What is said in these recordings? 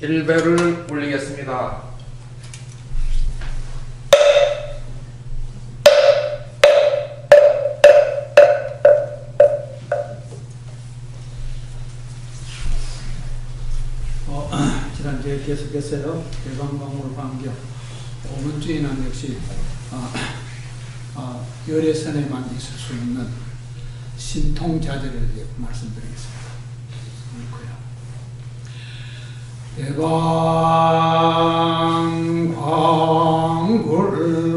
1배를 올리겠습니다. 지난주에 계속했어요. 대방광물 반경 5번주에는 역시 열애선에만 있을 수 있는 신통자재를 말씀드리겠습니다. 대방광물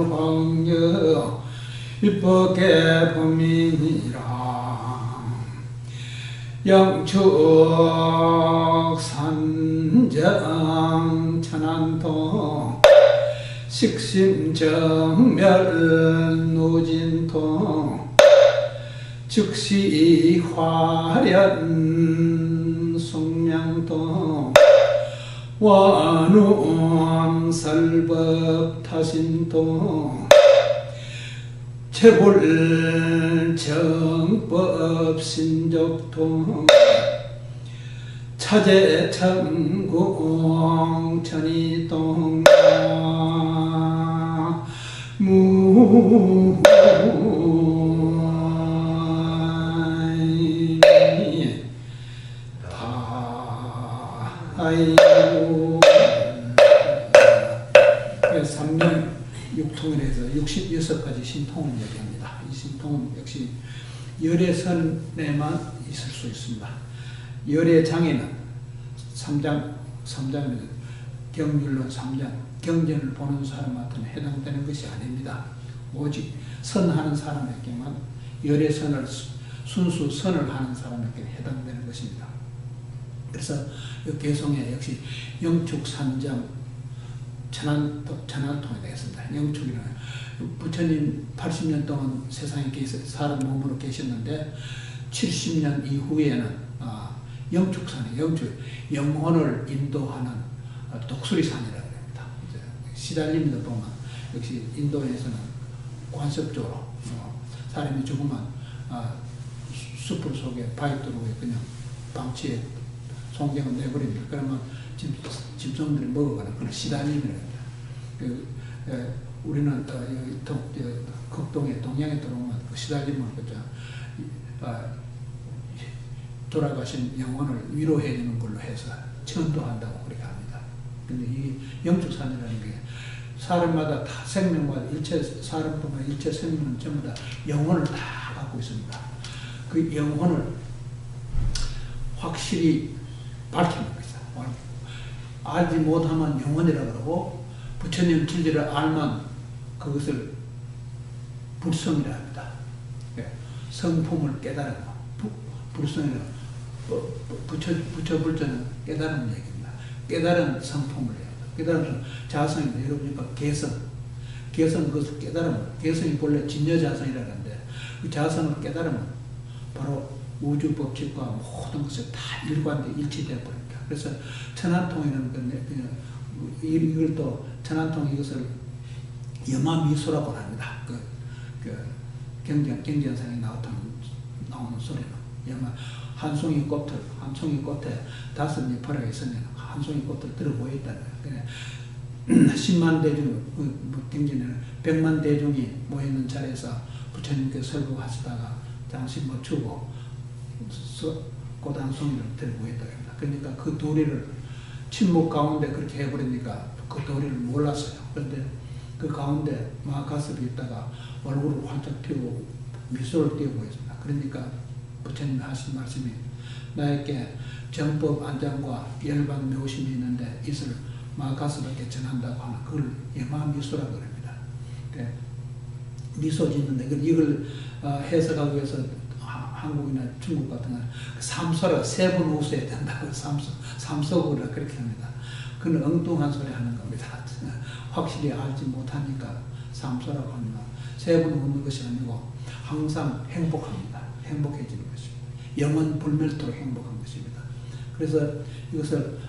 황여 입법계 범인이라 영축 산정 천안통 식심정멸 노진통 즉시 화련 숙명통 원음 설법 타신통 체불 정법 신족통 차제 천공 천이동 무 아이고 3년 6통을 해서 66가지 신통을 얘기합니다. 이 신통은 역시 열애선에만 있을 수 있습니다. 열애장에는 3장은 경률론 3장 경전을 보는 사람한테는 해당되는 것이 아닙니다. 오직 선하는 사람에게만 열애선을 순수 선을 하는 사람에게 해당되는 것입니다. 그래서 이 개성에 역시 영축산정 천안통이 되겠습니다. 영축이라는 부처님 80년 동안 세상에 사람 몸으로 계셨는데 70년 이후에는 영축산에 영혼을 인도하는 독수리산이라고 합니다. 시달림도 보면 역시 인도에서는 관습적으로 사람이 죽으면 숲을 속에 바위돌에 그냥 방치해 송경을 내버립니다. 그러면 짐승들이 먹어가는 그런 시달림이라고 합니다. 우리는 극동에 동양에 들어오면 그 시달림을 돌아가신 영혼을 위로해 주는 걸로 해서 천도한다고 그렇게 합니다. 근데 이 영축산이라는 게 사람마다 다 생명마다 사람뿐만 일체 생명은 전부 다 영혼을 다 갖고 있습니다. 그 영혼을 확실히 밝히는 것이다. 알지 못하면 영혼이라 그러고 부처님 진리를 알면 그것을 불성이라 합니다. 성품을 깨달은 것. 불성이라 부처불자는 깨달은 얘기입니다. 깨달은 성품을 해야 합니다. 깨달은 자성입니다. 여러분이니까 개성 그것을 깨달으면 개성이 본래 진여자성이라는데 그 자성을 깨달으면 바로 우주 법칙과 모든 것이 다 일관돼 일치되어 버립니다. 그래서 천안통에는 이걸 또 천안통 이것을 염화미소라고 합니다. 경전상에 나오는 소리는 한송이 꽃에 5잎이라고 있으면 한송이 꽃을 들어 보였다는 거예요. 10만 대중, 경전에는 100만 대중이 모이는 자리에서 부처님께 설법하시다가 잠시 멈추고 꽃 한 송이를 들어 보였다고 합니다. 그러니까 그 도리를 침묵 가운데 그렇게 해버리니까 그 도리를 몰랐어요. 그런데 그 가운데 마가섭이 있다가 얼굴을 활짝 펴고 미소를 띄우고 있습니다. 그러니까 부처님이 하신 말씀이 나에게 정법 안장과 열반 묘심이 있는데 이것을 마가섭에게 전한다고 하는 그걸 염화미소라고 합니다. 미소 짓는데 이걸 해석하기 위해서 한국이나 중국 같은 건 삼소라 3번 웃어야 된다고 삼소구라 그렇게 합니다. 그건 엉뚱한 소리 하는 겁니다. 확실히 알지 못하니까 삼소라고 합니다. 3번 웃는 것이 아니고 항상 행복합니다. 행복해지는 것입니다. 영원 불멸토록 행복한 것입니다. 그래서 이것을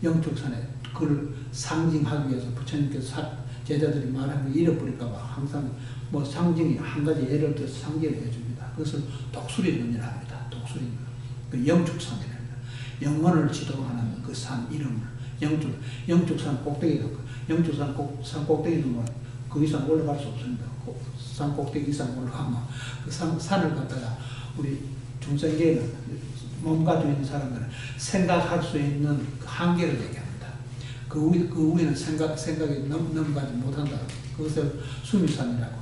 영축산에 그걸 상징하기 위해서 부처님께서 제자들이 말하는 걸 잃어버릴까 봐 항상 뭐 상징이 한 가지 예를 들어서 상징을 해줍니다. 그것을 독수리눈이라 합니다. 독수리눈. 그 영축산이랍니다. 영혼을 지도하는 그 산 이름을 영축산 꼭대기도 산 꼭대기도 뭐 그 이상 올라갈 수 없습니다. 산 꼭대기 이상 올라가면 그 산을 갖다가 우리 중생계는 몸 가지고 있는 사람들은 생각할 수 있는 그 한계를 얘기합니다. 그 위에는 생각이 넘어가지 못한다. 그것을 수미산이라고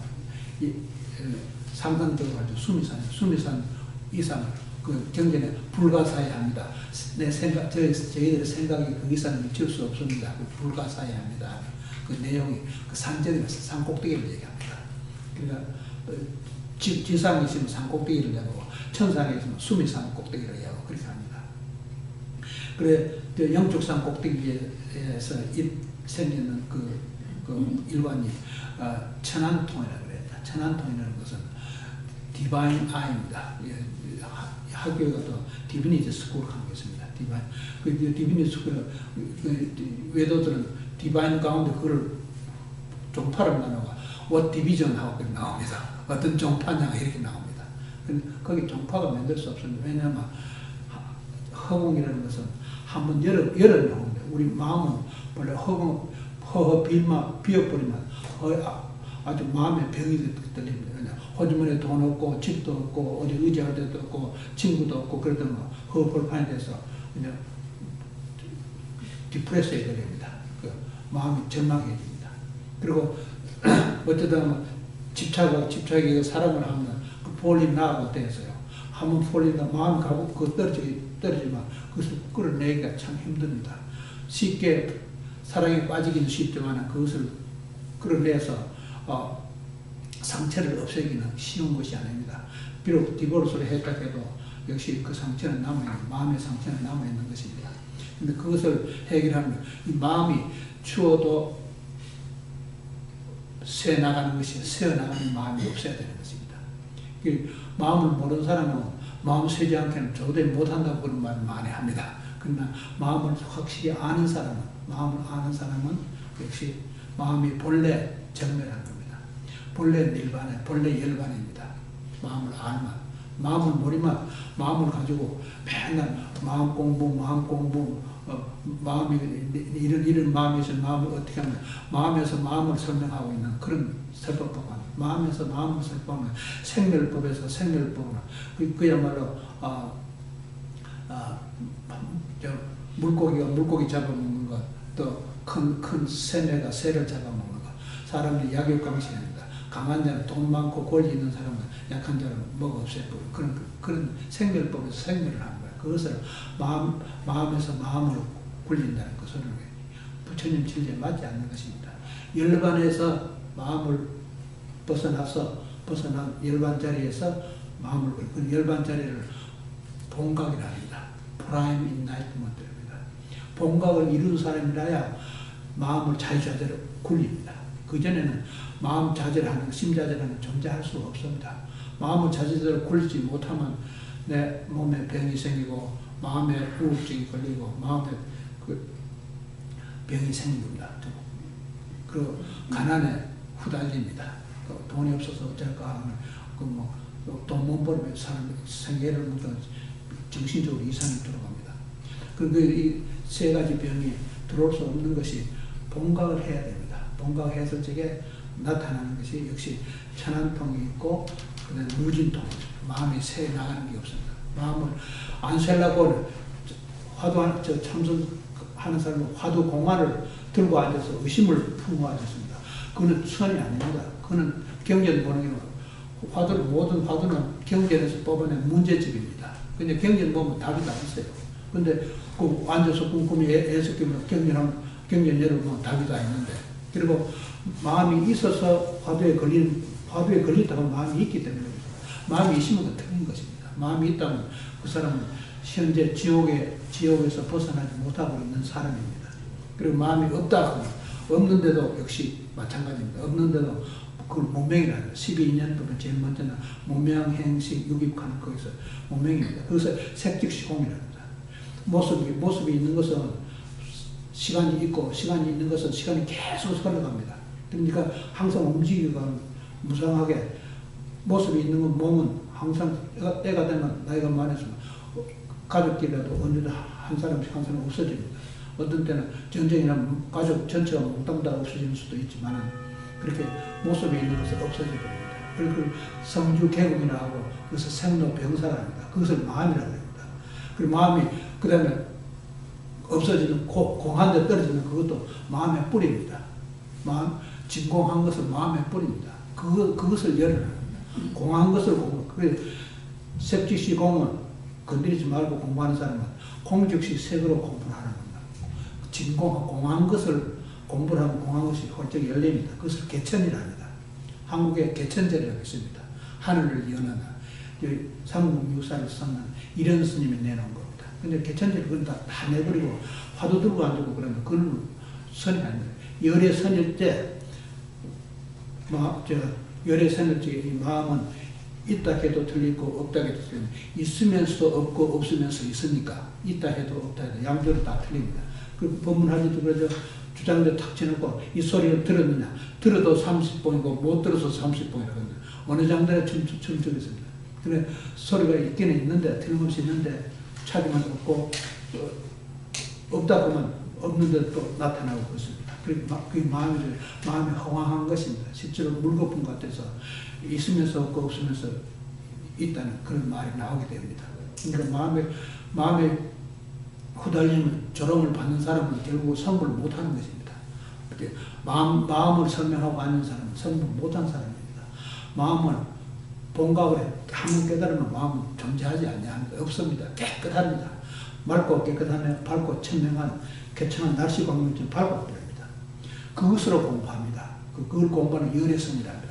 상상적으로 수미산 이상을 그 경전에 불가사의합니다. 내 생각, 저희들의 생각이 그 이상을 미칠 수 없습니다. 불가사의합니다. 그 내용이 그 산전이라서 산 꼭대기를 얘기합니다. 그러니까 지상에 있으면 산 꼭대기를 얘기하고 천상에 있으면 수미산 꼭대기를 얘기하고 그렇게 합니다. 그래 영축산 꼭대기에서 생기는 그 일관이 천안통이라고 그랬다. 천안통이라는 것은 디바인 아이입니다. 학교에 가서 디비니티 스쿨을 하는 게 있습니다. 디비니티 스쿨 외도들은 디바인 가운데 그걸 종파를 나누고 what division 하고 나옵니다. 어떤 종파냐 이렇게 나옵니다. 거기 종파가 만들 수 없습니다. 왜냐하면 허공이라는 것은 한번 열어놓은데 우리 마음은 원래 비어버리면 아주 마음에 병이 들립니다. 호주머니에 돈 없고 집도 없고 어디 의지할 데도 없고 친구도 없고 그러다가 허벌판이 돼서 그냥 디프레스에 걸립니다. 그 마음이 절망해집니다. 그리고 어쩌다 집착이 사람을 하면 그 볼이 나하고 돼서요. 한번 볼이 나 마음이 가고 그 떨어지면 그것을 끌어내기가 참 힘듭니다. 쉽게 사랑에 빠지기는 쉽지만 그것을 끌어내서 상처를 없애기는 쉬운 것이 아닙니다. 비록 디보르스를 했다 해도 역시 그 상처는 남아있는, 마음의 상처는 남아있는 것입니다. 근데 그것을 해결하면 이 마음이 추워도 새어나가는 마음이 없어야 되는 것입니다. 마음을 모르는 사람은 마음 세지 않게는 도저히 못한다고 그런 말을 많이 합니다. 그러나 마음을 확실히 아는 사람은 역시 마음이 본래 정멸한 겁니다. 본래 닐바나, 본래 열반입니다. 마음을 알면, 마음을 모르면 마음을 가지고 맨날 마음 공부, 마음이 이런 마음이 있으면 마음을 어떻게 하면 마음에서 마음을 설명하고 있는 그런 설법법은 마음에서 마음을 설법하는 생멸법에서 생멸법은 그야말로 물고기 잡아먹는 것, 또 큰 새매가 새를 잡아먹는 것, 사람들이 약육강식입니다. 강한 자는 돈 많고 권리 있는 사람은 약한 자는 먹어 없애버리고 그런 생멸법에서 생멸을 하는 거예요. 그것을 마음에서 마음으로 굴린다는 것은 부처님 진리에 맞지 않는 것입니다. 열반에서 마음을 벗어난 열반 자리에서 마음을 그 열반 자리를 본각이라 합니다. 프라임 인라이트먼트입니다. 본각을 이룬 사람이라야 마음을 자유자재로 굴립니다. 그전에는 마음 자제하는, 심자제라는 존재할 수 없습니다. 마음을 자제대로 굴리지 못하면 내 몸에 병이 생기고 마음에 우울증이 걸리고 마음에 그 병이 생깁니다. 그리고 가난에 후달립니다. 돈이 없어서 어쩔까 하면 돈 못 벌면 사람 생계를 묻어 정신적으로 이상이 들어갑니다. 그리고 이 세 가지 병이 들어올 수 없는 것이 본각을 해야 됩니다. 본각해서 저게 나타나는 것이 역시 천안통이 있고 그다음에 무진통, 마음이 새 나가는 게 없습니다. 마음을 안 쇠려고 참선하는 사람은 화두 공화를 들고 앉아서 의심을 품고 앉았습니다. 그거는 선이 아닙니다. 그거는 경전 보는 게 모든 화두는 경전에서 뽑아낸 문제집입니다. 근데 경전 보면 답이 다 있어요. 근데 그 앉아서 꼼꼼히 애써 끼면 경전 열어보면 답이 다 있는데, 그리고 마음이 있어서 화두에 걸린다고 마음이 있기 때문에 마음이 있으면 틀린 것입니다. 마음이 있다면 그 사람은 현재 지옥에서 벗어나지 못하고 있는 사람입니다. 그리고 마음이 없다 하면 없는데도 역시 마찬가지입니다. 없는데도 그걸 문명이라는 거예요. 12인연법은 제일 먼저는 문명, 행식, 유입하는 거기서 문명입니다. 그래서 색즉시공이라는 겁니다. 모습이 있는 것은 시간이 있고, 시간이 있는 것은 시간이 계속 흘러갑니다. 그러니까 항상 움직이기가 무상하게 모습이 있는 건 몸은 항상 때가 되면 나이가 많아서 가족끼리라도 언제든 한 사람씩 한 사람 없어집니다. 어떤 때는 전쟁이나 가족 전체가 몽땅 다 없어질 수도 있지만 그렇게 모습에 있는 것을 없어져 버립니다. 그걸 성주 개국이라 하고 그것을 생로병사라 합니다. 그것을 마음이라고 합니다. 그리고 마음이 그 다음에 없어지는 공한데 떨어지는 그것도 마음의 뿌리입니다. 마음 진공한 것을 마음의 뿌리입니다. 그것을 열어라. 공한 것을 공부. 색즉시 공은 건드리지 말고 공부하는 사람은 공즉시 색으로 공부를 하는 겁니다. 공한 것을 공부를 하면 공한 것이 홀쩍 열립니다. 그것을 개천이라 합니다. 한국에 개천절이라고 있습니다. 하늘을 여는 삼국유사를 썼는 이런 스님이 내놓은 겁니다. 근데 개천절 그건 다 내버리고 화두 들고 앉고 그러면 그건 선이 아닙니다. 열의 선일 때, 열의 선일 때 이 마음은 있다 해도 틀리고 없다 해도 틀립니다. 있으면서도 없고 없으면서 있으니까 있다 해도 없다 해도 양쪽은 다 틀립니다. 그 법문하지도 그러죠. 주장대 탁 쳐놓고 이 소리를 들었느냐. 들어도 30봉이고 못 들어서 30봉이라고 합니다. 어느 장단에 춤추겠습니다. 그래 소리가 있기는 있는데 틀림없이 있는데 차기만 없고 없다 보면 없는데 또 나타나고 그렇습니다. 그 마음이 허황한 것입니다. 실제로 물거품 같아서 있으면서 없고 없으면서 있다는 그런 말이 나오게 됩니다. 그러니까 마음에 후달리면 조롱을 받는 사람은 결국 성불을 못하는 것입니다. 마음을 설명하고 앉는 사람은 성불 못한 사람입니다. 마음은 본각을 한번 깨달으면 마음은 존재하지 않냐 없습니다. 깨끗합니다. 맑고 깨끗하며 밝고 천명한 개천한 날씨 광명처럼 밝고 버립니다. 그것으로 공부합니다. 그걸 공부하는 열애선이랍니다.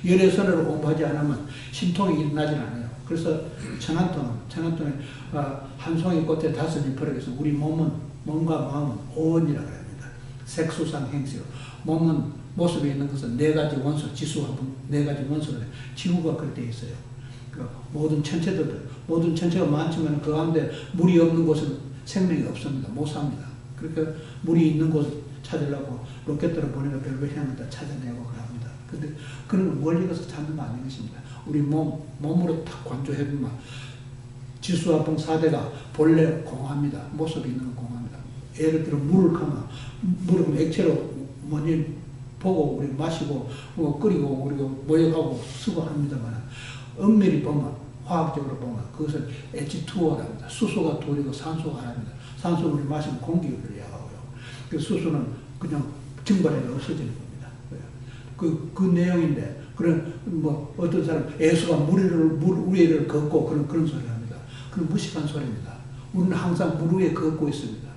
열애선으로 공부하지 않으면 신통이 일어나지 않아요. 그래서 천안통에 한 송이 꽃에 5잎 버려서 우리 몸과 마음은 오원이라고 합니다. 색수상 행시로 몸은 모습에 있는 것은 4가지 원소, 지수와 4가지 원소를 지구가 그렇게 있어요. 그 모든 천체가 많지만 그 가운데 물이 없는 곳은 생명이 없습니다. 못 삽니다. 그러니까 물이 있는 곳을 찾으려고 로켓으로 보내서 별별 향을 다 찾아내고 그럽니다. 근데 그런 멀리 가서 찾는 거 아닌 것입니다. 우리 몸으로 딱 관조해보면 지수화풍 4대가 본래 공합니다. 모습이 있는 건 공합니다. 예를 들어 물을 가면 물은 액체로 뭐니 보고 우리 마시고 끓이고 우리가 모욕하고 쓰고 합니다만 엄밀히 보면 화학적으로 보면 그것은 H2O랍니다. 수소가 돌이고 산소가 하나입니다. 산소는 우리 마시면 공기를 이야기하고요. 그 수소는 그냥 증발해서 없어지는 겁니다. 그 내용인데 그런 어떤 사람 애수가 물 위를 걷고 그런 소리를 합니다. 그건 무식한 소리입니다. 우리는 항상 물 위에 걷고 있습니다.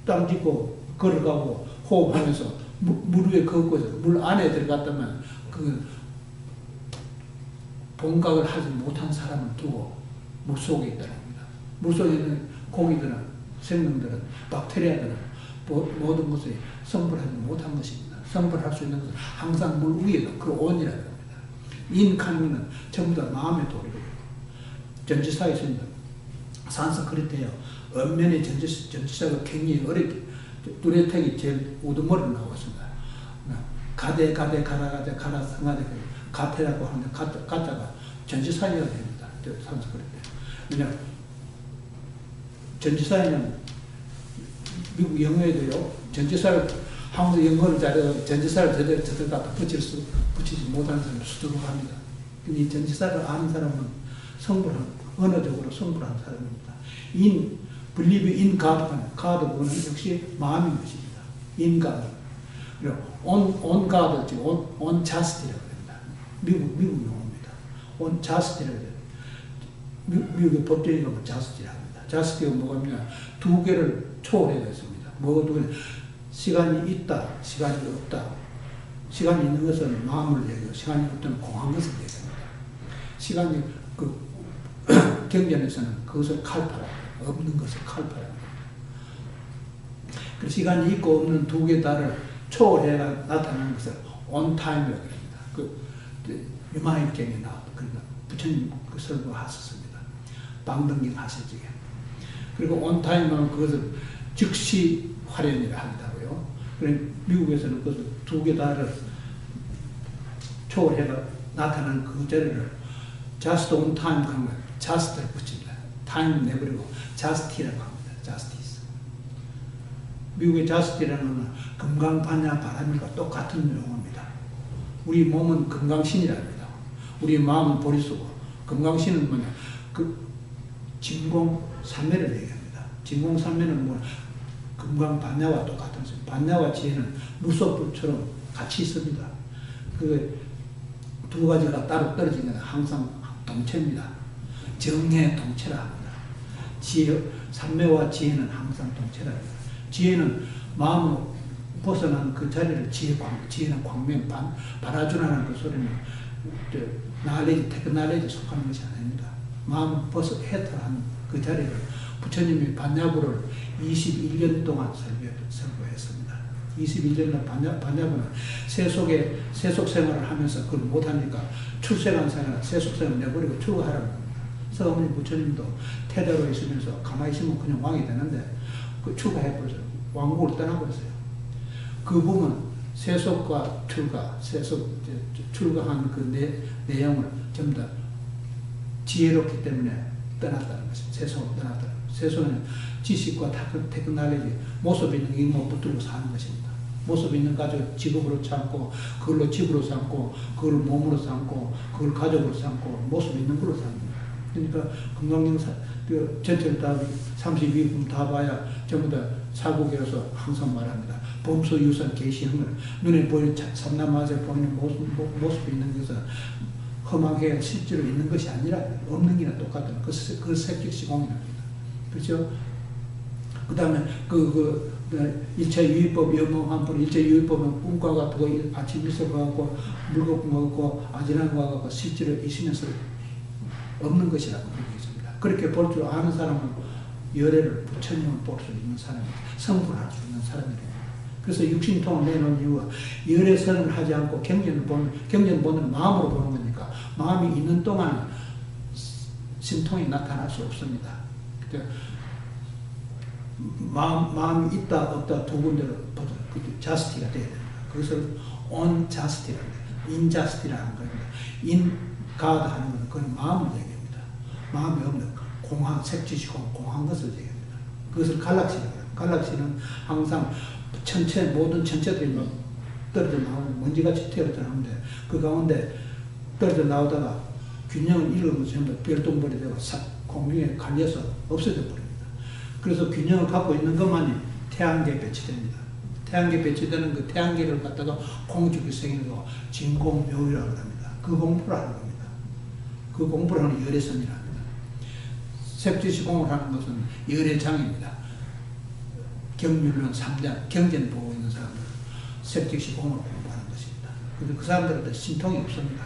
땅 짚고 걸어가고 호흡하면서 물 위에 걷고 있어요. 물 안에 들어갔다면 그 본각을 하지 못한 사람을 두고 물속에 있다는 겁니다. 물속에 있는 고기들은 생명들은 박테리아들은 모든 것에 성불하지 못한 것입니다. 성불할 수 있는 것은 항상 물 위에도 그 온이라고 합니다. 인칸미는 전부 다 마음의 도리고요. 전지사에 있습니다. 산스크리트에요. 엄면의 전지사가 굉장히 어렵게 뚜레텍이 제일 우두머리로 나왔습니다. 가라 성가대 가테라고 하는데 가자가 전지사이어야 됩니다. 산스크리트. 왜냐 전지사에는 미국 영어에도요. 전지사를 한국에서 영어를 잘해서 전지사를 제대로 갖다 붙이지 못하는 사람을 수두룩합니다. 이 전지사를 아는 사람은 언어적으로 성불한 사람입니다. believe in God, 그거는 역시 마음인 것입니다. in God. 그리고 on God, on justice라고 합니다. 미국 용어입니다. on justice라고 해요. 미국의 법정에 가면 justice라고 합니다. justice가 뭐냐면 2개를 초월해야 있습니다. 뭐가 시간이 있다, 시간이 없다. 시간이 있는 것은 마음을 얘기하고 시간이 없다는 공한 것을 얘기합니다. 시간이 경전에서는 그것을 칼파라, 없는 것을 칼파라. 그 시간이 있고 없는 2개 다를 초월해 나타나는 것을 on time이라고 합니다. 유마일경에 나왔던 그러니까 부처님 그 설교하셨습니다. 방등경 하실 적에. 그리고 on time은 그것을 즉시 활연이라 한다고요. 그래 미국에서는 그것을 2개 다를 초월해 나타나는 그 자리를 just on time 그런 거 just를 붙입니다. 타임 내버리고 자스티라고 합니다. 자스티스. 미국의 자스티라는 건 금강반야 바람일과 똑같은 용어입니다. 우리 몸은 금강신이랍니다. 우리 마음은 보리수고, 금강신은 뭐냐? 그 진공산매를 얘기합니다. 진공산매는 뭐 금강반야와 똑같은 것입니다. 반야와 지혜는 무소불처럼 같이 있습니다. 그 두 가지가 따로 떨어지는 건 항상 동체입니다. 정의 동체라 합니다. 지혜, 산매와 지혜는 항상 동체라 합니다. 지혜는 마음을 벗어난 그 자리를 지혜는 광명, 바라주라는 그 소리는 테크놀로지 속하는 것이 아닙니다. 마음을 해탈한 그 자리를 부처님이 반야부를 21년 동안 설교했습니다. 21년 반야부는 세속 생활을 하면서 그걸 못하니까 출세한 생활, 세속 생활을 내버리고 출가하라고 합니다. 서가모니 부처님도 태자로 있으면서 가만히 있으면 그냥 왕이 되는데 그 출가해버렸어요. 왕국을 떠나버렸어요. 그 부분 세속과 출가한 그 내용을 전부 다 지혜롭기 때문에 떠났다는 것입니다. 세속을 떠났다는 것입니다. 세속은 지식과 테크놀로지, 모습 있는 인공 붙들고 사는 것입니다. 모습 있는 가족 직업으로 삼고, 그걸로 집으로 삼고, 그걸 몸으로 삼고, 그걸 가족으로 삼고, 모습 있는 걸로 삽니다. 그러니까 건강영사, 전체를 다 32분 다 봐야 전부 다 사국이라서 항상 말합니다. 범수, 유선, 계시형을 눈에 보이는 삼남하세 보이는 모습이 있는 것은 험하게 실제로 있는 것이 아니라 없는 게나 똑같은 그 색즉시공이랍니다. 그렇죠? 그 다음에 일체 유의법 영몽한 분, 일체 유의법은 꿈과 같고 아침 미소가 같고 물거품과 같고 아지랑과 같고 실제로 있으면서 없는 것이라고 그렇게 있습니다. 그렇게 볼 줄 아는 사람은 열애를 부처님을 볼 수 있는 사람입니다. 성불할 수 있는 사람이에요. 그래서 육신통을 내놓은 이유가 열애선을 하지 않고 경전을 보는 마음으로 보는 거니까 마음이 있는 동안 신통이 나타날 수 없습니다. 마음이 있다 없다 두 군데로 보다 자스티가 돼야 됩니다. 그것을 on 자스티라고 해요. in 자스티라는 겁니다. in God 하는 것은 그건 마음을 얘기합니다. 마음이 없는 공항, 색지시공, 공한 것을 얘기합니다. 그것을 갈락시라고 해요. 갈락시는 항상 모든 천체들이 떨어져 나오는 먼지같이 튀어져 나오는데 그 가운데 떨어져 나오다가 균형을 잃으면서 전부 별똥별이 되고 공중에 갈려서 없어져 버립니다. 그래서 균형을 갖고 있는 것만이 태양계에 배치됩니다. 태양계에 배치되는 그 태양계를 갖다가 공주기 생기고 진공묘유라고 합니다. 그 공부를 하는 겁니다. 그 공부를 하는 열애선이라 합니다. 색지시공을 하는 것은 열애장입니다. 경륜론 3장, 경전 보고 있는 사람들은 색지시공을 공부하는 것입니다. 그런데 그 사람들한테 신통이 없습니다.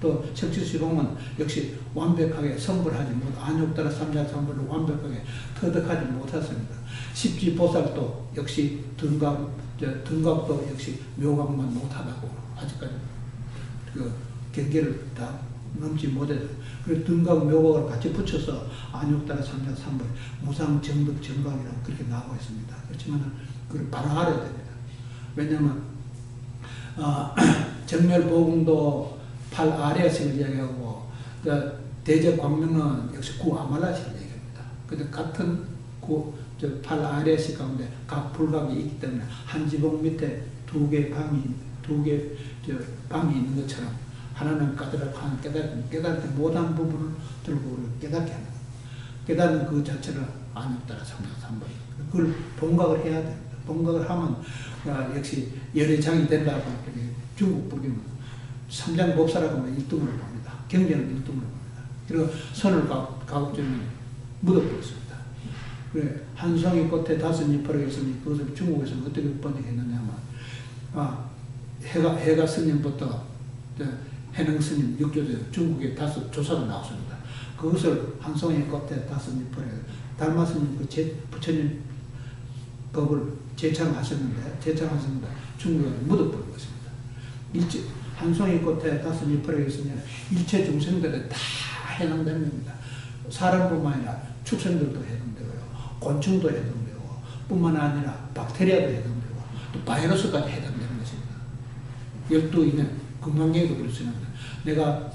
또 색지시공은 역시 완벽하게 성불하지 못, 안욕따라 삼자성불을 완벽하게 터득하지 못했습니다. 십지보살도 역시 등각도 역시 묘각만 못하다고 아직까지 그 경계를 다 넘지 못해서 그래서 등각 묘각을 같이 붙여서 안욕따라 삼자성불 무상정득 정각이라고 그렇게 나오고 있습니다. 그렇지만 그걸 바로 알아야 됩니다. 왜냐하면 정멸보궁도 8아레아식을 이야기하고 대제광명은 역시 9아말라식을 얘기합니다. 근데 같은 8아레아식 가운데 각 불각이 있기 때문에 한 지붕 밑에 두 개 방이 있는 것처럼 하나는 까다롭고 하나는 깨닫지 못한 부분을 들고 깨닫게 하는 거예요. 깨닫는 그 자체를 안욕따라 삼자삼불 그걸 본각을 해야 됩니다. 본각을 하면 역시 열애장이 된다고 중국 불교는 삼장법사라고 하면 1등으로 봅니다. 경전은 1등으로 봅니다. 그리고 선을 가급적이면 묻어버렸습니다. 그래, 한송이 꽃에 다섯 잎으로 했으니 그것을 중국에서는 어떻게 번역했느냐면 해가 스님부터 해능 스님, 육조제 중국에 다섯 조사가 나왔습니다. 그것을 한송이 꽃에 다섯 잎으로 달마 스님 그 부처님 법을 제창하셨는데 중국에 묻어버린 것입니다. 한송이 꽃에 다섯 잎으로 했으니 일체 중생들은 다 해당되는 겁니다. 사람뿐만 아니라 축생들도 해당되고요. 곤충도 해당되고 뿐만 아니라 박테리아도 해당되고 또 바이러스까지 해당되는 것입니다. 12인의 건강계획을 그럴 수 있는데 내가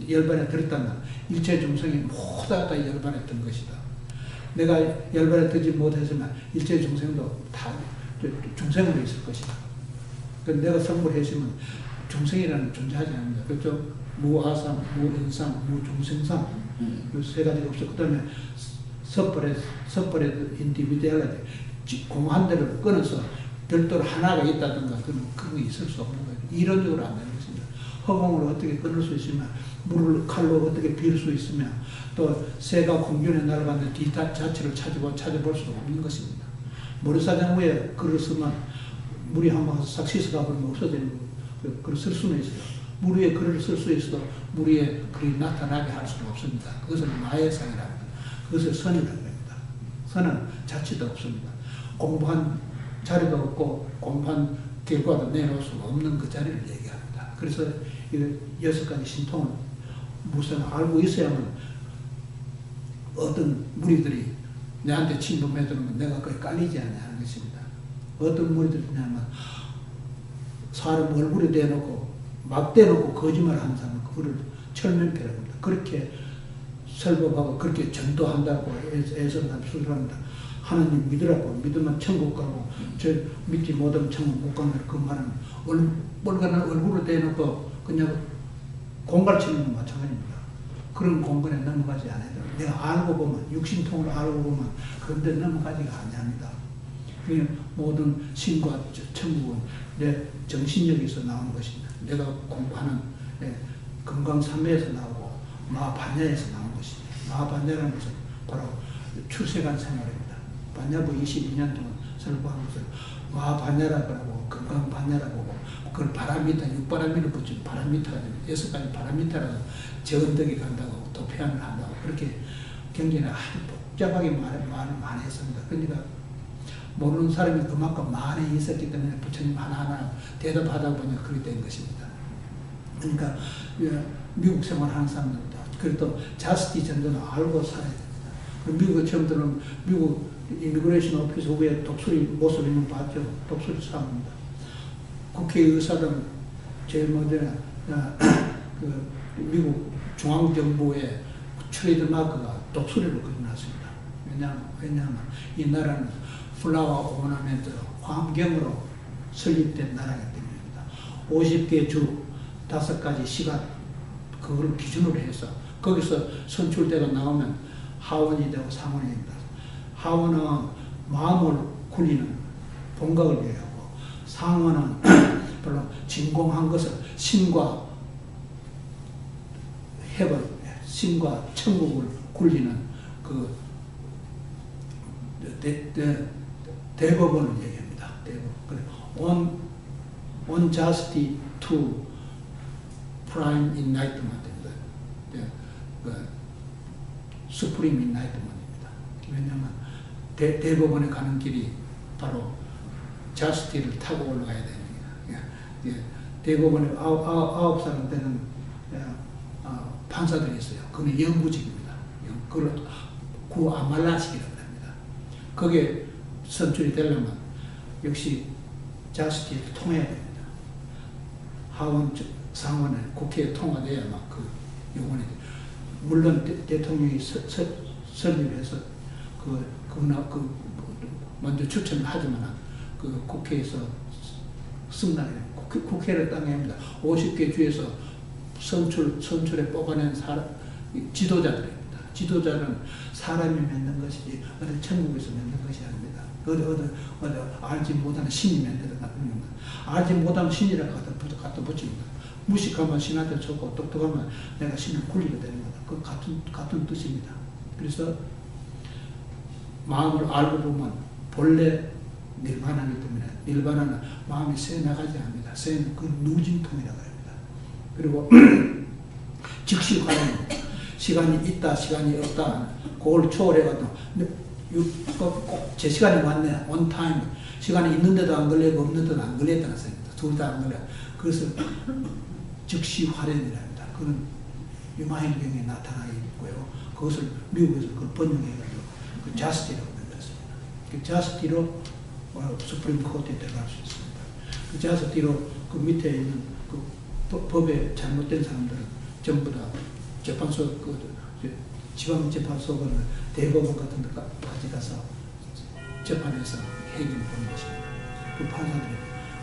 열반에 들었다면 일체 중생이 모두 다 열반에 든 것이다. 내가 열반에 들지 못했으면 일체 중생도 다 중생으로 있을 것이다. 내가 성불했으면 중생이라는 존재하지 않습니다. 그렇죠? 무아상, 무인상, 무중생상 이 세 가지가 없어. 그 다음에 separate individuality, 공한 대를 끊어서 별도로 하나가 있다든가 그런 게 있을 수 없는 거예요. 이론적으로 안 되는 것입니다. 허공을 어떻게 끊을 수 있으며 물을 칼로 어떻게 빌 수 있으며 또 새가 공중에 날아가는데 뒤 자체를 찾아볼 수도 없는 것입니다. 모래사장 위에 글을 쓰면 물이 한번 싹 씻어가 버리면 없어지는 거예요. 글을 쓸 수는 있어요. 물 위에 글을 쓸 수 있어도 물 위에 글이 나타나게 할 수는 없습니다. 그것은 마예상이라고 합니다. 그것을 선이라고 합니다. 선은 자체도 없습니다. 공부한 자리도 없고 공부한 결과도 내놓을 수가 없는 그 자리를 얘기합니다. 그래서 이 6가지 신통은 무슨 알고 있어야만 어떤 무리들이 내한테 침범해주는 내가 거의 깔리지 않냐 하는 것입니다. 어떤 무리들이냐면 사람 얼굴에 대놓고 막 대놓고 거짓말 하는 사람은 그거를 철면피라고 합니다. 그렇게 설법하고 그렇게 전도한다고 애성한 수술합니다. 하나님 믿으라고 믿으면 천국 가고 저 믿지 못하면 천국 못 가는 그 말은 얼굴을 대놓고 그냥 공갈 치는 건 마찬가지입니다. 그런 공간에 넘어가지 않아야 돼요. 내가 알고 보면 육신통을 알고 보면 그런데 넘어가지가 아니합니다. 모든 신과 천국은 내 정신력에서 나오는 것입니다. 내가 공부하는 금강산매에서 나오고 마반야에서 나온 것입니다. 마반야라는 것은 바로 출세간 생활입니다. 반야부 22년 동안 설부한 것을 마반야라고 하고 금강반야라고 하고 그걸 바라미타, 6바라미를 붙이면 바라미타가 됩니다. 6가지 바라미타라고 저언덕이 간다고 또 표현을 한다고 그렇게 경전에 아주 복잡하게 말을 많이 했습니다. 그러니까 모르는 사람이 그만큼 많이 있었기 때문에 부처님 하나하나 대답하다 보니까 그렇게 된 것입니다. 그러니까 미국 생활하는 사람들도 그래도 자스티 정도는 알고 살아야 됩니다. 미국에 처음 들어오면 미국 이미그레이션 오피스 위에 독수리 모습 있는 거 봤죠? 독수리 사람입니다. 국회의사들은 제일 먼저 그 미국 중앙정부의 트레이드 마크가 독수리를 그려놨습니다. 왜냐하면 이 나라는 플라워 오너멘트로 환경으로 설립된 나라이기 때문입니다. 50개 주 5가지 시간 그걸 기준으로 해서 거기서 선출대가 나오면 하원이 되고 상원이 됩니다. 하원은 마음을 굴리는 본각을 위하고 상원은 별로 진공한 것을 신과 해벌, 신과 천국을 굴리는 그 대법원을 얘기합니다. 대법원. On justice to prime enlightenment입니다. supreme enlightenment입니다. 왜냐하면 대법원에 가는 길이 바로 justice를 타고 올라가야 됩니다. 대법원에 9사람 되는 판사들이 있어요. 그건 영부직입니다. 그걸 구아말라식이라고 합니다. 거기에 선출이 되려면 역시 자스티를 통해야 됩니다. 하원, 상원에 국회에 통과돼야만 그 요건이 돼요. 물론 대통령이 설립해서 먼저 추천을 하지만 그 국회에서 승낙이 됩니다. 국회를 땅에 합니다. 50개 주에서 선출에 뽑아낸 지도자들입니다. 지도자는 사람이 맺는 것이지 어디 천국에서 맺는 것이 아닙니다. 어디 알지 못하는 신이 맺는 겁니다. 알지 못하는 신이라고 갖다 붙입니다. 무식하면 신한테 좋고 똑똑하면 내가 신을 굴리게 되는 거다. 그 같은 뜻입니다. 그래서 마음을 알고 보면 본래 닐바나이기 때문에 닐바나는 마음이 새 나가지 않습니다. 새는 그 누진통이라고 합니다. 그리고 즉시 화는 시간이 있다, 시간이 없다, 그걸 초월해가지고 제 시간이 왔네, on time. 시간이 있는데도 안 걸리고 없는데도 안 걸렸다는 생각입니다. 둘 다 안 걸려. 그래서 즉시 화련이라 합니다. 그건 유마일경에 나타나 있고요. 그것을 미국에서 그걸 번역해가지고 그 자스티라고 만들었습니다. 그 자스티로 수프림 코트에 들어갈 수 있습니다. 그 자스티로 그 밑에 있는 그 법에 잘못된 사람들은 전부 다 재판소, 지방재판소는 대법원 같은 데까지 가서 재판에서 해결을 보는 것입니다. 그 판사들이.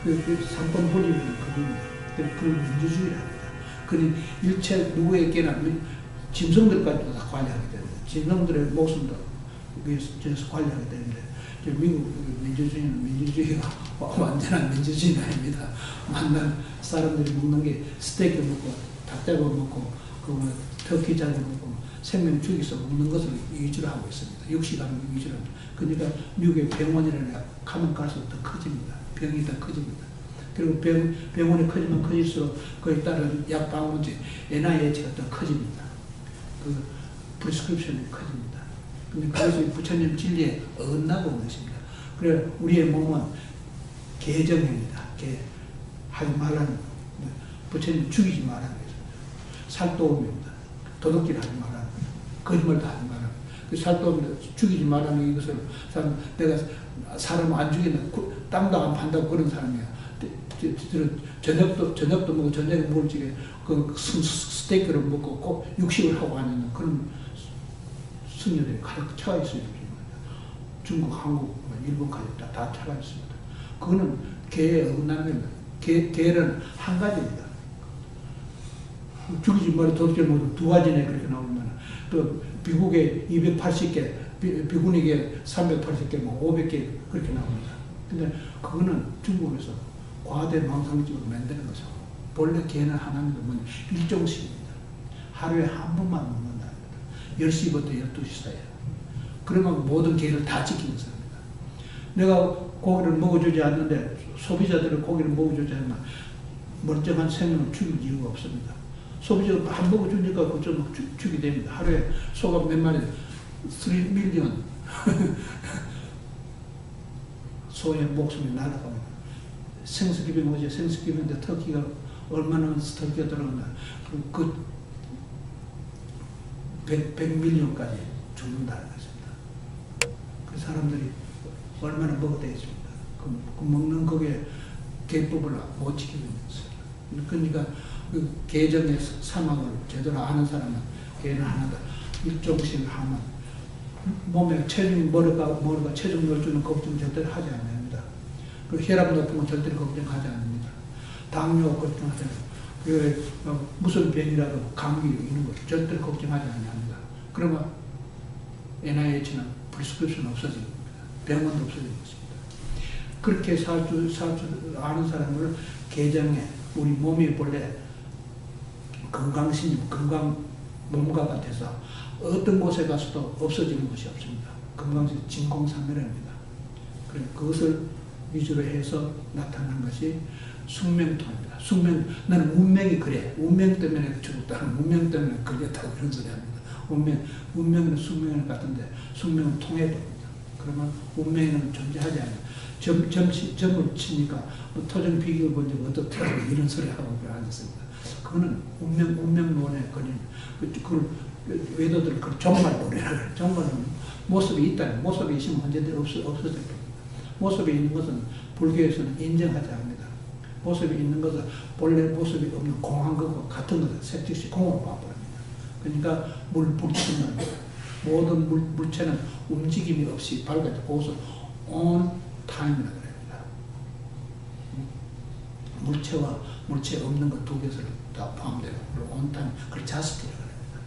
그 상권 분립은 그겁니다. 그걸 민주주의라 합니다. 그는 일체 누구에게나 짐승들까지도 다 관리하게 됩니다. 짐승들의 목숨도 위해서 관리하게 되는데, 미국 민주주의는 민주주의가 완전한 민주주의가 아닙니다. 만난 사람들이 먹는 게 스테이크 먹고, 닭다리 먹고, 터키 잡아 먹고, 생명 죽여서 먹는 것을 위주로 하고 있습니다. 육식하는 위주로 합니다. 그러니까 미국의 병원이라는 가면 갈수록 더 커집니다. 병이 더 커집니다. 그리고 병원이 커지면 커질수록 그에 따른 약 방문제, NIH가 더 커집니다. 그 프리스크립션이 커집니다. 근데 그것이 부처님 진리에 어긋나고 있는 것입니다. 그래 우리의 몸은 개정입니다. 하지 말라는 부처님 죽이지 말라는 것입니다. 살도움입니다. 도둑질 하지 말라는 거예요. 거짓말도 하지 말라는 거예요. 그 살도움입니다. 죽이지 말라는 이것을 내가 사람 안 죽인다, 땅도 안 판다고 그런 사람이야. 저녁도 먹고 저녁에 먹을 적에 그 스테이크를 먹고 육식을 하고 하는 그런 승려들이 가득 차가 있어요. 중국, 한국, 일본까지 다 차가 있습니다. 그거는 개에 어긋나는 겁니다. 개는 한 가지입니다. 죽이지 말이 도둑질 모두 두 가지네 그렇게 나오면 또 미국에 280개, 비군에게 380개, 500개 그렇게 나옵니다. 근데 그거는 중국에서 과대 망상적으로 만드는 거죠. 본래 개는 하나입니다. 일종씩입니다. 하루에 한 번만 먹는다. 10시부터 12시 사이에. 그러면 모든 개를 다 지키는 사람입니다. 내가 고기를 먹어주지 않는데 소비자들은 고기를 먹어주지 않으면 멀쩡한 생명을 죽일 이유가 없습니다. 소비자가 밥 먹어주니까 그좀 죽이 됩니다. 하루에 소가 몇 마리, 3 밀리언 소의 목숨이 날아갑니다. 생스기빙 오죠. 생스기빙인데 터키가 얼마나 터키가 들어간다. 그 100밀리언까지 죽는다는 것입니다. 그 사람들이 얼마나 먹어대겠습니까? 그 먹는 거기에 개법을 못 지키고 있는 것입니다. 그러니까 그 개정의 사막을 제대로 아는 사람은 개는 하나다. 일종씩 하면 몸에 체중이 머리가 체중 넣어주는 걱정 절대로 하지 않습니다. 그 혈압 높은 건 절대로 걱정하지 않습니다. 당뇨 걱정하지 않습니다. 무슨 병이라도 감기 이런 거 절대로 걱정하지 않습니다. 그러면 NIH는 프리스크립션 없어집니다. 병원도 없어지는 것입니다. 그렇게 살 줄 아는 사람을 개정에 우리 몸이 본래 건강 몸과 같아서 어떤 곳에 가서도 없어지는 것이 없습니다. 건강식 진공상멸입니다. 그래 그것을 위주로 해서 나타난 것이 숙명통입니다. 나는 운명이 그래. 운명 때문에 죽었다는 운명 때문에 걸렸다고 그런 소리 합니다. 운명은 숙명을 같은데 숙명은 통해도입니다. 그러면 운명은 존재하지 않아요. 점을 치니까 뭐 토종 비교를 본 적 어떻더라고 이런 소리 하고 앉았습니다. 그거는 운명론에 걸린 그걸 외도들 그 정말론이라고 해요. 정말론 모습이 있다는 모습이 있으면 언제든 없어질 겁니다. 모습이 있는 것은 불교에서는 인정하지 않습니다. 모습이 있는 것은 본래 모습이 없는 공한 것과 같은 것을 색즉시 공으로 봐버립니다. 그러니까 물체는 모든 물체는 움직임이 없이 밝아져. 그것을 on time이라고 합니다. 물체와 물체 없는 것 두 개를 다 포함되고 on time, 그걸 자스티라고 합니다.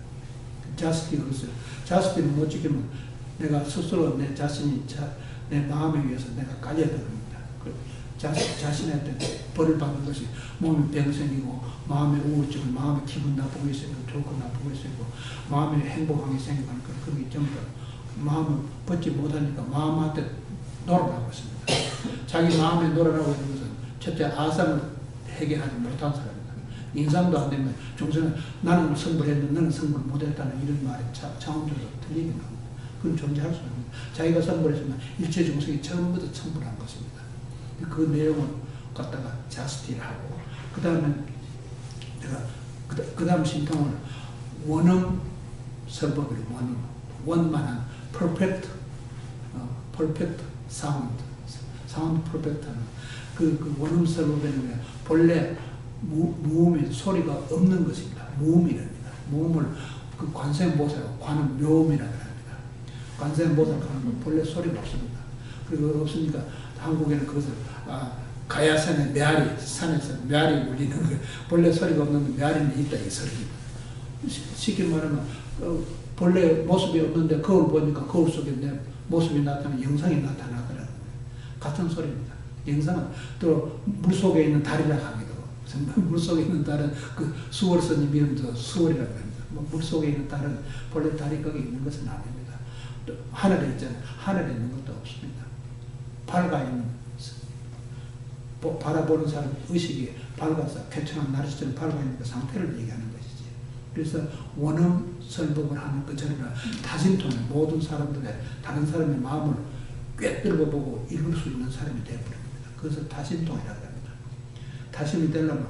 자스티가 있어요. 자스티는 못 지키면 내가 스스로 내 자신이 내 마음에 의해서 내가 깔려들습니다. 자신한테 벌을 받는 것이 몸에 병 생기고 마음에 우울증, 마음에 기분 나쁘게 생기고 좋고 나쁘게 생기고 마음에 행복하게 생기고 하니까 그런 게 전부 마음을 벗지 못하니까 마음한테 놀아나고 있습니다. 자기 마음에 놀아나고 있는 것은 첫째 아상을 해결하지 못한 사람입니다. 인상도 안 되면 종선은 나는 성불했는데 너는 성불 못했다는 이런 말이 차원적으로 틀리게 나옵니다. 그건 존재할 수 없습니다. 자기가 성불했으면 일체 중생이 처음부터 성불한 것입니다. 그 내용을 갖다가 자스티하고 그 다음에 내가 그 다음 신통을 원음 설법을 원만한 perfect sound perfect하는 그 원음 설법에는 본래 무음의 소리가 없는 것입니다. 무음이랍니다. 몸을 그 관세음보살, 관은 묘음이라고 합니다. 관세음보살 하는 건 본래 소리가 없습니다. 그리고 없으니까 한국에는 그것을 가야산의 메아리, 산에서 메아리 울리는 거, 본래 소리가 없는데 메아리는 있다 이 소리입니다. 쉽게 말하면 본래 모습이 없는데 거울 보니까 거울 속에 내 모습이 나타나는 영상이 나타나더라고요. 같은 소리입니다. 영상은 또 물속에 있는 달이라고 하기도 하고, 물속에 있는 달은 그 수월 스님 이름도 수월이라고 합니다. 물속에 있는 달은 본래 달이 거기 있는 것은 아닙니다. 또 하늘에 있잖아요. 하늘에 있는 것도 없습니다. 밝아 있는, 바라보는 사람 의식이 밝아서 쾌청한 날씨처럼 밝아 있는 그 상태를 얘기하는 것이지. 그래서 원음설법을 하는 것처럼 다심통에 모든 사람들의 다른 사람의 마음을 꿰뚫어 보고 읽을 수 있는 사람이 되어버립니다. 그것을 다심통이라고 합니다. 다심이 되려면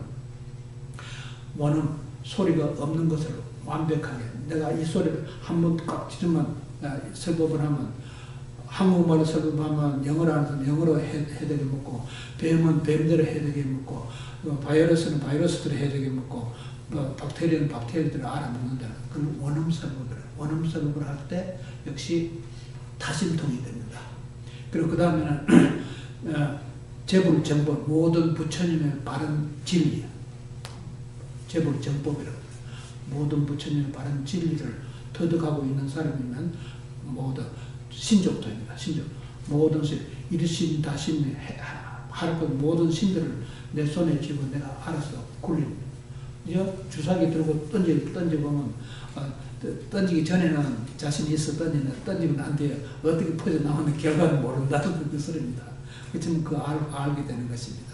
원음 소리가 없는 것을 완벽하게, 내가 이 소리를 한번 꽉 찢으면 설법을 하면, 한국말로 설법하면 영어로 하는 사람 영어로 해되게 먹고, 뱀은 뱀대로 해되게 먹고, 바이러스는 바이러스대로 해되게 먹고, 박테리아는 박테리아대로 알아먹는다. 그런 원음 설법을 할 때 역시 다심통이 됩니다. 그리고 그 다음에는 재불정법, 모든 부처님의 바른 진리, 재불정법이라고 합니다. 모든 부처님의 바른 진리를 터득하고 있는 사람이면 모두 신족도입니다. 신족. 모든 신, 일신, 다신, 하루껏 모든 신들을 내 손에 쥐고 내가 알아서 굴립니다. 주사기 들고 던져보면, 던지기 전에는 자신이 있어 던지면 안 돼요. 어떻게 퍼져나오는 결과는 모른다는 그 소리입니다. 그렇지만 알게 되는 것입니다.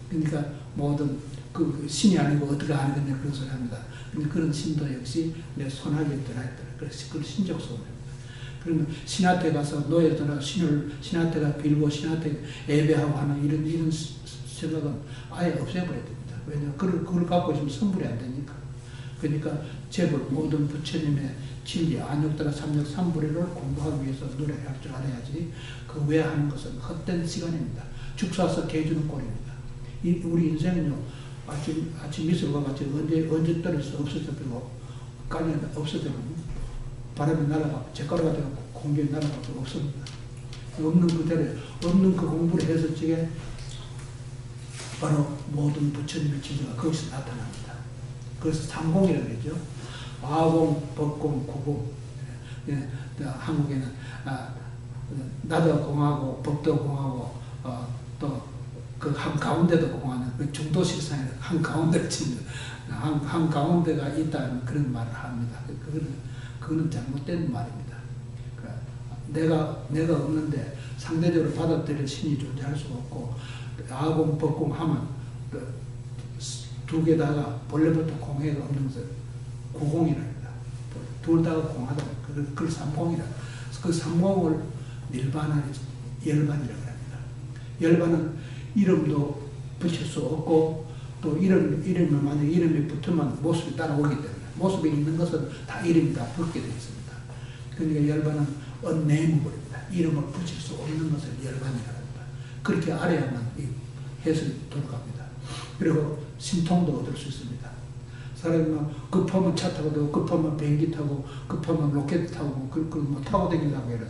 그러니까 모든 그 신이 아니고 어떻게 하는 거냐 그런 소리 합니다. 그러니까 그런 신도 역시 내 손아귀에 들어있더라. 그래서 그걸 신족소입니다. 그러면 신한테 가서 노예들아 신한테가 빌고 신한테 예배하고 하는 이런 생각은 아예 없애버려야 됩니다. 왜냐하면 그걸 갖고 있으면 선불이 안 되니까. 그러니까 제불 모든 부처님의 진리, 안욕다가 삼력 삼불이를 공부하기 위해서 노력할 줄 알아야지 그 외에 하는 것은 헛된 시간입니다. 죽 사서 개주는 꼴입니다. 우리 인생은요, 아침 미술과 같이 언제 떨어져서 없어져버리고, 까지 없어져버리고, 바람이 날아가고, 잿가루가 되고, 공기에 날아가고 없습니다. 없는 그대로, 없는 그 공부를 해서 지게 바로 모든 부처님의 진리가 거기서 나타납니다. 그래서 삼공이라고 그러죠. 아공, 법공, 구공. 한국에는 나도 공하고 법도 공하고 또 그 한가운데도 공하는 그 중도실상에 한가운데를 치는 한가운데가 있다는 그런 말을 합니다. 그거는 잘못된 말입니다. 내가 없는데 상대적으로 받아들일 신이 존재할 수가 없고, 아공, 법공 하면 두 개다가 본래부터 공해가 없는 것을 구공이랍니다. 둘 다가 공하다. 그걸 삼공이라. 그 삼공을 일반화해 열반이라고 합니다. 열반은 이름도 붙일 수 없고, 또 이름을 만약에 이름이 붙으면 모습이 따라오기 때문에, 모습이 있는 것은 다 이름이 다 붙게 되어 있습니다. 그러니까 열반은 언네이무입니다. 이름을 붙일 수 없는 것을 열반이라고 합니다. 그렇게 알아야만 이 해석이 돌아갑니다. 그리고 신통도 얻을 수 있습니다. 사람이 급하면 차 타고 되고, 급하면 비행기 타고, 급하면 로켓 타고, 뭐 타고 다니려고 해서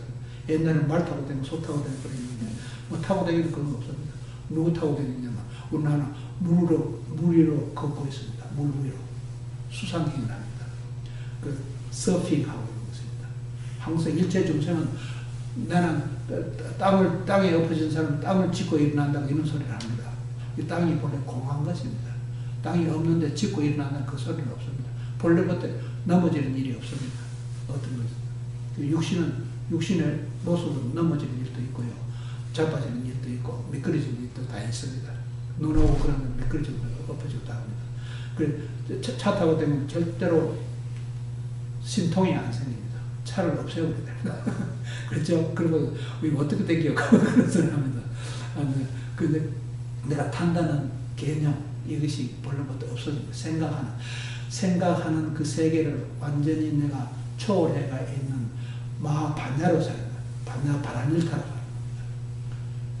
옛날에는 말 타고 다니고 소 타고 다니고 그랬는데, 뭐 타고 다니는 그런 거 없습니다. 누구 타고 다니냐면, 우리나라 물 위로 걷고 있습니다. 물 위로. 수상행을 합니다. 그 서핑하고 있는 것입니다. 항상 일체 중생은 나는 땅에 엎어진 사람은 땅을 짚고 일어난다고 이런 소리를 합니다. 이 땅이 본래 공한 것입니다. 땅이 없는데 짚고 일어난다는 그 소리는 없습니다. 본래부터 넘어지는 일이 없습니다. 어떤 것은. 육신의 모습은 넘어지는 일도 있고요. 자빠지는 일도 있고, 미끄러지는 일도 다 있습니다. 눈 오고 그러면 미끄러지고 엎어지고 다 합니다. 차 타고 되면 절대로 신통이 안 생깁니다. 차를 없애버려야 됩니다. 그렇죠? 그리고 어떻게 댕겨? 그런 소리 합니다. 근데 내가 탄다는 개념, 이것이 본래부터 없어집니다. 생각하는 그 세계를 완전히 내가 초월해가 있는 마하반야로 살아요. 바라밀타로 살아요.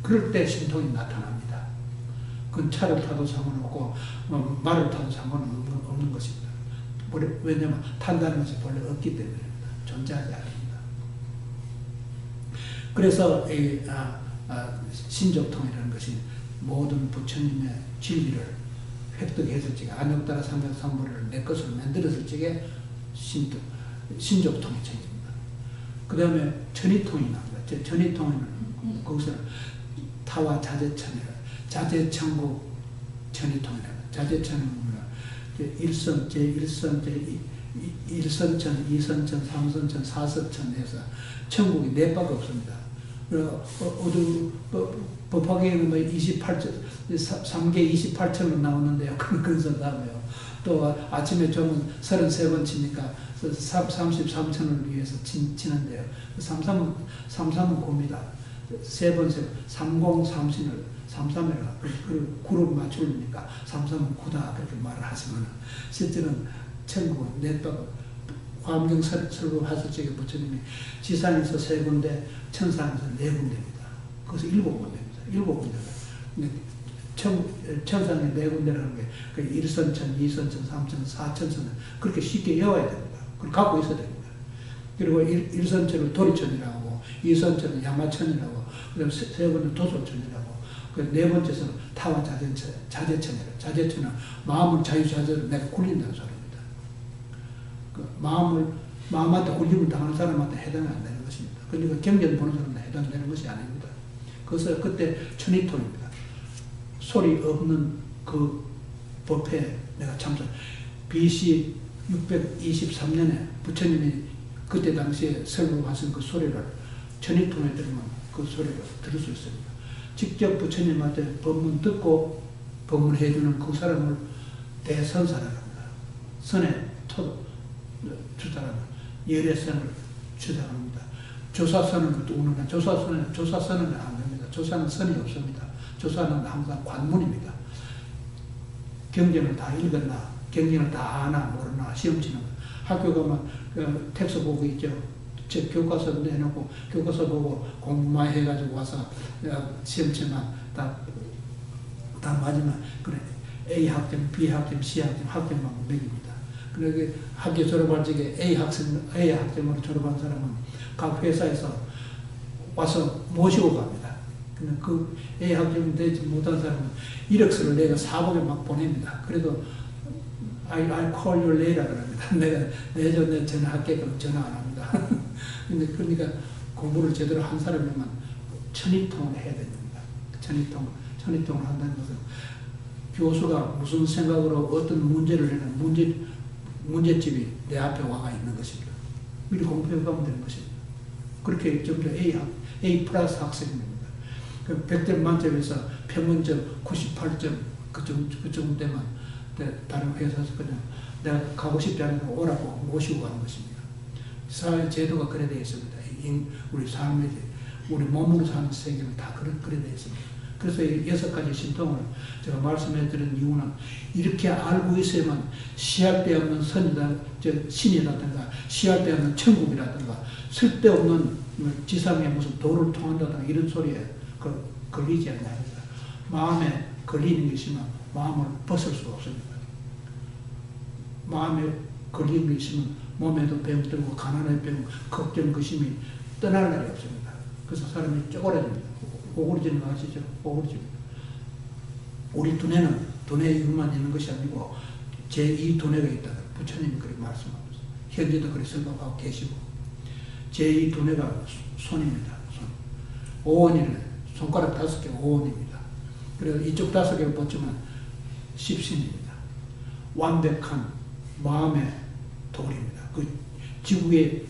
그럴 때 신통이 나타납니다. 그건 차를 타도 상관없고, 말을 타도 상관없는 것입니다. 왜냐하면 탄다는 것이 본래 없기 때문입니다. 존재하지 않습니다. 그래서 이 신족통이라는 것이 모든 부처님의 진리를 획득했을 적에 안역따라 삼백삼보를 내 것으로 만들었을 적에 신족통이 생깁니다. 그 다음에 천의통이 나옵니다. 천의통에는 거기서 타와 자재천이라 자재천국 천의통이라 자재천은 일선, 제1선, 제1선천, 2선천, 3선천, 4선천에서 천국이 4바가 없습니다. 법화경에는 28천, 3개 28천으로 나오는데요. 그래서 다음에요. 또 아침에 좀은 33번 치니까 33천을 위해서 치는데요. 33은 곱니다. 3번, 3030을 33이라 그 구를 맞추니까 33은 9다 그렇게 말을 하시면 실제는 천국은 4바가 화엄경 설법하실 적에 부처님이 지상에서 3군데 천상에서 4군데입니다. 거기서 7군데입니다. 7군데가. 천상에 4군데라는 게 1선천, 2선천, 3선천, 4천천은 그렇게 쉽게 외워야 됩니다. 그걸 갖고 있어야 됩니다. 그리고 1선천을 도리천이라고, 2선천은 야마천이라고, 그다음 3번은 도소천이라고, 그 4번째는 타와 자재천이라고. 자재천은 마음을 자유자재로 내가 굴린다는 소리입니다. 그 마음한테 굴림을 당하는 사람한테 해당이 안 되는 것입니다. 그러니까 경전 보는 사람한테 해당되는 것이 아닙니다. 그래서 그때 천의통입니다. 소리 없는 그 법회에 내가 참석. BC 623년에 부처님이 그때 당시에 설법하신 그 소리를 천의통에 들으면 그 소리를 들을 수 있습니다. 직접 부처님한테 법문 듣고 법문해주는 그 사람을 대선사라고 합니다. 선의 주사라는 열의 선을 주장합니다. 조사선은 또 오는 조사선은 안 됩니다. 조사는 선이 없습니다. 조사는 항상 관문입니다. 경전을 다 읽었나, 경전을 다 아나 모르나 시험 치는 거. 학교 가면 텍스트 보고 있죠. 제 교과서 내놓고 교과서 보고 공부만 해가지고 와서 시험 치면 다 맞으면 그래 A 학점, B 학점, C 학점, 학점만 매깁니다. 그러게 학교 졸업할 적에 A 학점으로 졸업한 사람은 각 회사에서 와서 모시고 갑니다. 근데 그 A 학점이 되지 못한 사람은 이력서를 내가 사복에 막 보냅니다. 그래도 I'll call you later 그럽니다. 내가 내년에 전화할게 그럼 전화 안 합니다. 근데 그러니까 공부를 제대로 한 사람이면 천의통을 해야 됩니다. 천의통을 한다는 것은 교수가 무슨 생각으로 어떤 문제를 내는 문제집이 내 앞에 와가 있는 것입니다. 미리 공부해 가면 되는 것입니다. 그렇게 전부 A 플러스 학생입니다. 100점 만점에서 평균점 98점 그 정도 되면 다른 회사에서 그냥 내가 가고 싶지 않으면 오라고 모시고 가는 것입니다. 사회 제도가 그래 되어 있습니다. 우리 삶에 우리 몸으로 사는 세계는 다 그래 되어 있습니다. 그래서 이 6가지 신통을 제가 말씀해 드린 이유는 이렇게 알고 있어야만 시할 데 없는 신이라든가 시할 데 없는 천국이라든가 쓸데없는 지상에 무슨 도를 통한다든가 이런 소리에 걸리지 않냐. 마음에 걸리는 게 있으면 마음을 벗을 수가 없습니다. 마음에 걸리는 게 있으면 몸에도 병 들고 가난에 병, 걱정, 근심이 떠날 날이 없습니다. 그래서 사람이 쪼그라집니다. 오그러지는 거 아시죠? 오그러집니다. 우리 두뇌는 두뇌의 이유만 있는 것이 아니고 제2 두뇌가 있다. 부처님이 그렇게 말씀하셨어요. 현재도 그렇게 설명하고 계시고 제2 두뇌가 손입니다. 손. 오원이래. 손가락 5개 오원입니다. 그래서 이쪽 5개를 보지만 십신입니다. 완벽한 마음의 돌입니다. 그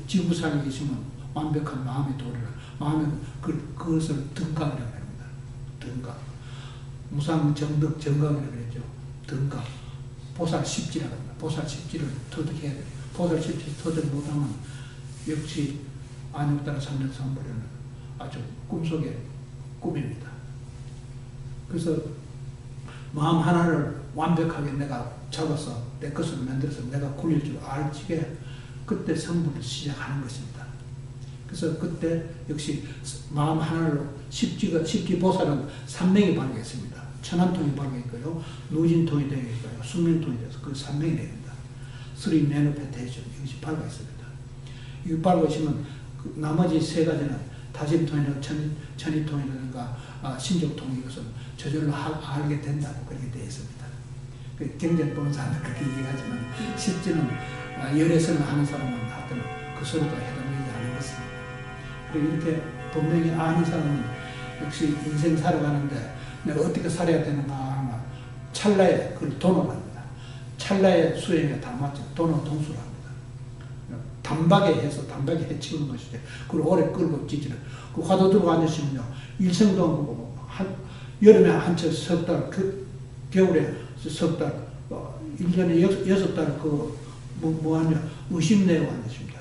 지구상에 계시면 완벽한 마음의 돌이라 마음의 그것을 등강이라고 합니다. 등강. 무상정덕 정강이라고 그랬죠. 등강. 보살십지라고 합니다. 보살십지를 터득해야 돼요. 보살십지 터득 못하면 역시 안역따라 삼백삼보려는 아주 꿈속의 꿈입니다. 그래서 마음 하나를 완벽하게 내가 잡아서 내 것으로 만들어서 내가 굴릴 줄 알지게 그때 성불을 시작하는 것입니다. 그래서 그때 역시 마음 하나로 십지보살은 3명이 발견했습니다. 천안통이 발견했고요, 누진통이 되어 있고요, 숙명통이 되어서 그 3명이 됩니다. 3 manifestation 이것이 발과 있습니다. 이 발과 있으면 그 나머지 세 가지는 다심통이나 천이통이라든가 신족통 이것은 저절로 알게 된다고 그렇게 되어 있습니다. 그 경전 보는 사람은 그렇게 얘기하지만 실제는 열애선을 하는 사람은 하여튼 그 소리도 해당되지 않은 것입니다. 그리고 이렇게 분명히 아는 사람은 역시 인생 살아가는데 내가 어떻게 살아야 되는가 하면 찰나에 그걸 돈을 합니다. 찰나의 수행에 다 맞죠. 돈은 동수를 합니다. 단박에 해서 단박에 해치우는 것이죠. 그걸 오래 끌고 지지를. 그 화도 들고 앉으시면요. 일생도 안 보고 여름에 한 채 석 달, 겨울에 석 달, 1년에 6달 뭐하냐 의심내고 앉으십니다.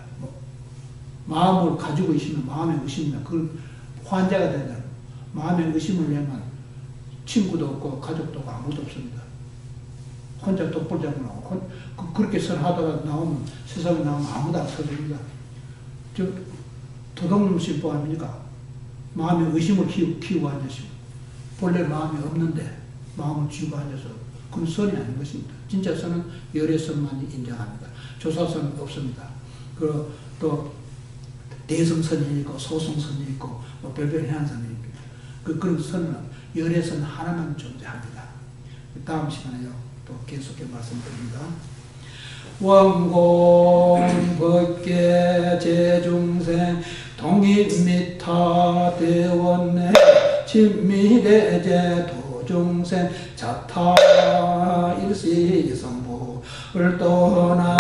마음을 가지고 있으면 마음에 의심이나 그걸 환자가 된다. 마음에 의심을 내면 친구도 없고 가족도 없고 아무도 없습니다. 혼자 똑볼 잡고 나오고 그렇게 선하다가 나오면 세상에 나오면 아무도 안 서줍니다. 저 도둑놈 신부 아닙니까? 마음에 의심을 키우고 앉으시고 본래 마음이 없는데 마음을 쥐고 앉아서 그건 선이 아닌 것입니다. 진짜 선은 열애선만이 인정합니다. 조사선은 없습니다. 또 대성선이 있고 소승선이 있고 뭐 별별 해안선이 있습니다. 그런 선은 열애선 하나만 존재합니다. 다음 시간에요. 또 계속해 말씀드립니다. 원공 법계 제중생 동입미타 대원내 진미대제 도중생 자타 일시성부를 떠나